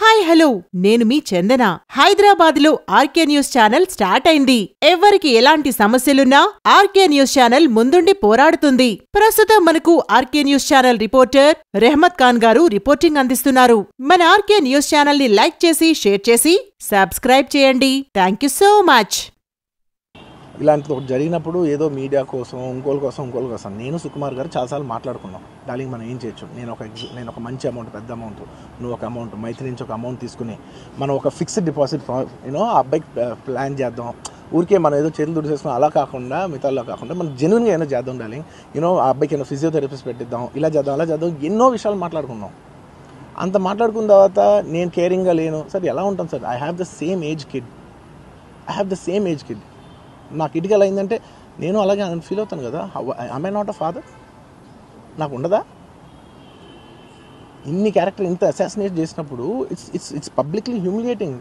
Hi hello నేను మీ చందన. హైదరాబాద్ లో RK news channel start అయింది. ఎవరికి ఎలాంటి సమస్యలున్నా ఆర్కే న్యూస్ ఛానల్ ముందుండి పోరాడుతుంది. ప్రస్తుతం మనకు RK news channel reporter Rehmat Khan గారు రిపోర్టింగ్ అందిస్తున్నారు. మన ఆర్కే న్యూస్ ఛానల్ ని లైక్ చేసి షేర్ చేసి సబ్స్క్రైబ్ చేయండి. Thank you so much. ఇలాంటిది ఒకటి జరిగినప్పుడు ఏదో మీడియా కోసం ఇంకోళ్ళ కోసం నేను సుకుమార్ గారు చాలాసార్లు మాట్లాడుకున్నాం. డార్లింగ్ మనం ఏం చేయొచ్చు, నేను ఒక మంచి అమౌంట్, పెద్ద అమౌంట్, నువ్వు ఒక అమౌంట్, మైత్రి నుంచి ఒక అమౌంట్ తీసుకుని మనం ఒక ఫిక్స్డ్ డిపాజిట్ ఆ అబ్బాయికి ప్లాన్ చేద్దాం. ఊరికే మనం ఏదో చేతులు దుడిసేసుకుని అలా కాకుండా మిగతాలో కాకుండా మనం జెన్యున్గా ఏదో చేద్దాం డార్లింగ్. ఆ అబ్బాయికి ఏదో ఫిజియోథెరపిస్ట్ పెట్టిద్దాం, ఇలా చేద్దాం అలా చేద్దాం, ఎన్నో విషయాలు మాట్లాడుకున్నాం. అంత మాట్లాడుకున్న తర్వాత నేను కేరింగ్గా లేను సార్. ఎలా ఉంటాను sir? I have the same age kid. నా కిడ్కి ఎలా అయిందంటే నేను అలాగే ఫీల్ అవుతాను కదా. I not a father? నాకు ఉండదా? ఇన్ని క్యారెక్టర్ ఇంత అసాసినేట్ చేసినప్పుడు ఇట్స్ పబ్లిక్లీ హ్యూమిలియేటింగ్.